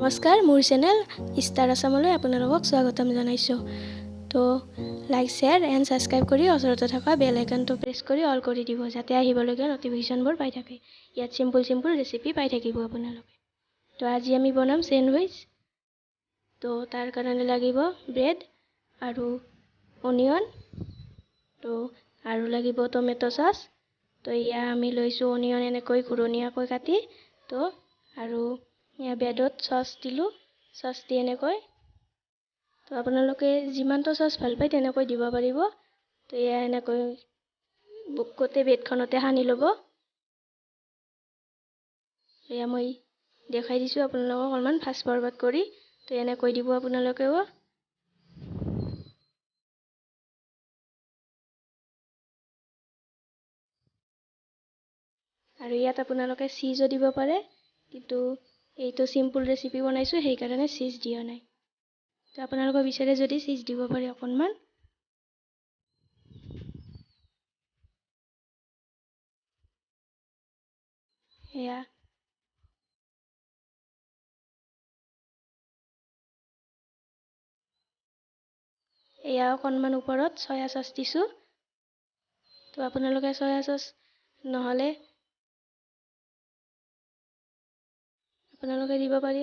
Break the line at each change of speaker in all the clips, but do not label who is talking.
নমস্কাৰ, মোৰ channel star আসামলৈ আপোনালোকক স্বাগতম জনাইছোঁ। তো লাইক, শ্বেয়াৰ এণ্ড ছাবস্ক্ৰাইব কৰি ওচৰতে থকা বেল আইকনটো প্ৰেছ কৰি অল কৰি দিব, যাতে আহিবলগীয়া নটিফিকেশ্যনবোৰ পাই থাকে। ইয়াত চিম্পুল ৰেচিপি পাই থাকিব আপোনালোকে। তো আজি আমি বনাম চেণ্ডউইচ। তো তাৰ কাৰণে লাগিব ব্ৰেড আৰু অনিয়ন, তো আৰু লাগিব টমেটো চচ। তো এয়া আমি লৈছোঁ অনিয়ন এনেকৈ ঘূৰণীয়াকৈ কাটি, তো আৰু এয়া ব্ৰেডত চচ দিলোঁ, চচ দি এনেকৈ। তো আপোনালোকে যিমানটো চচ ভাল পায় তেনেকৈ দিব পাৰিব। তো এয়া এনেকৈ গোটেই ব্ৰেডখনতে সানি ল'ব। এয়া মই দেখাই দিছোঁ আপোনালোকক অলপমান ফাষ্ট ফৰৱাৰ্ড কৰি। তো এনেকৈ দিব আপোনালোকেও। আৰু ইয়াত আপোনালোকে চীজো দিব পাৰে, কিন্তু এইটো চিম্পুল ৰেচিপি বনাইছোঁ, সেইকাৰণে চীজ দিয়া নাই। তো আপোনালোকে বিচাৰে যদি চীজ দিব পাৰে অকণমান। এয়া অকণমান ওপৰত চয়া চচ দিছোঁ। তো আপোনালোকে চয়া চচ নহ'লে আপোনালোকে দিব পাৰে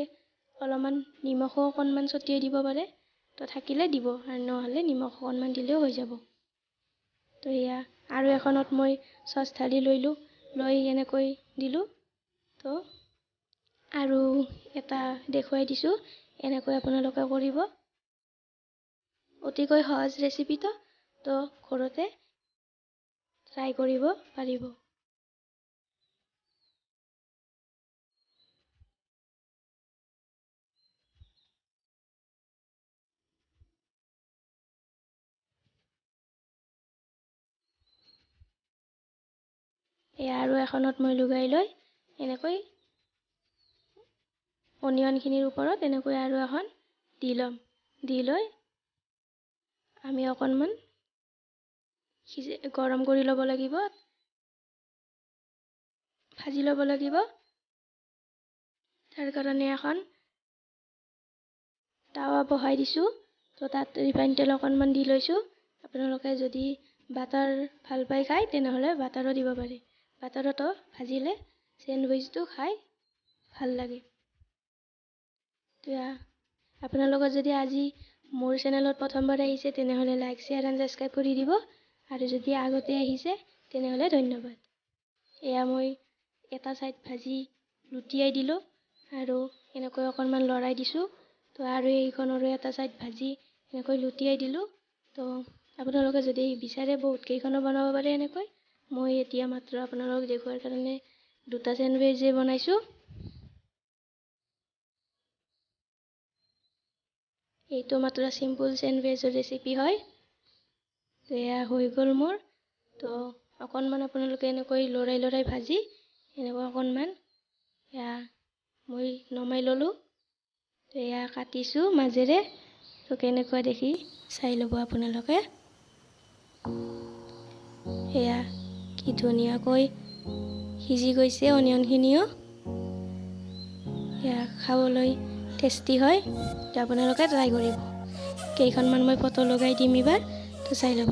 অলপমান নিমখো অকণমান ছটিয়াই দিব পাৰে। তো থাকিলে দিব, আৰু নহ'লে নিমখ অকণমান দিলেও হৈ যাব। তো এয়া আৰু এখনত মই চচ ঢালি লৈ এনেকৈ দিলোঁ। তো আৰু এটা দেখুৱাই দিছোঁ, এনেকৈ আপোনালোকে কৰিব। অতিকৈ সহজ ৰেচিপিটো, তো ঘৰতে ট্ৰাই কৰিব পাৰিব। এয়া আৰু এখনত মই লগাই লৈ এনেকৈ অনিয়নখিনিৰ ওপৰত এনেকৈ আৰু এখন দি ল'ম। দি লৈ আমি অকণমান গৰম কৰি ল'ব লাগিব, ভাজি ল'ব লাগিব। তাৰ কাৰণে এখন টাৱা বহাই দিছোঁ। তো তাত ৰিফাইন তেল অকণমান দি লৈছোঁ। আপোনালোকে যদি বাটাৰ ভাল পাই খায় তেনেহ'লে বাটাৰো দিব পাৰে। বাটাৰতো ভাজিলে চেণ্ডউইচটো খাই ভাল লাগে। এতিয়া আপোনালোকে যদি আজি মোৰ চেনেলত প্ৰথমবাৰ আহিছে তেনেহ'লে লাইক, শ্বেয়াৰ এণ্ড ছাবস্ক্ৰাইব কৰি দিব, আৰু যদি আগতে আহিছে তেনেহ'লে ধন্যবাদ। এয়া মই এটা ছাইড ভাজি লুটিয়াই দিলোঁ আৰু এনেকৈ অকণমান লৰাই দিছোঁ। তো আৰু এইখনৰো এটা ছাইড ভাজি এনেকৈ লুটিয়াই দিলোঁ। তো আপোনালোকে যদি বিচাৰে বহুতকেইখনো বনাব পাৰে এনেকৈ। মই এতিয়া মাত্ৰ আপোনালোকক দেখুৱাৰ কাৰণে দুটা চেণ্ডউইচে বনাইছোঁ। এইটো মাত্ৰ চিম্পুল চেণ্ডউইচৰ ৰেচিপি হয়। তো এয়া হৈ গ'ল মোৰ। তো অকণমান আপোনালোকে এনেকৈ লৰাই ভাজি এনেকৈ অকণমান এয়া মই নমাই ল'লোঁ। তো এয়া কাটিছোঁ মাজেৰে। তো কেনেকুৱা দেখি চাই ল'ব আপোনালোকে। এয়া কি ধুনীয়াকৈ সিজি গৈছে অনিয়নখিনিও। এয়া খাবলৈ টেষ্টি হয়। তো আপোনালোকে ট্ৰাই কৰিব। কেইখনমান মই ফটো লগাই দিম এইবাৰ, তো চাই ল'ব।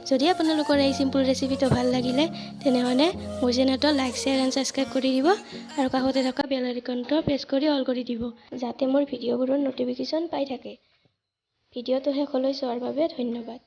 যদি আপোনালোকৰ এই চিম্পুল ৰেচিপিটো ভাল লাগিলে তেনেহ'লে মোৰ চেনেলটো লাইক, শ্বেয়াৰ এণ্ড ছাবস্ক্ৰাইব কৰি দিব, আৰু কাষতে থকা বেল আইকনটো প্ৰেছ কৰি অল কৰি দিব, যাতে মোৰ ভিডিঅ'বোৰৰ নটিফিকেশ্যন পাই থাকে। ভিডিঅ'টো শেষলৈ চোৱাৰ বাবে ধন্যবাদ।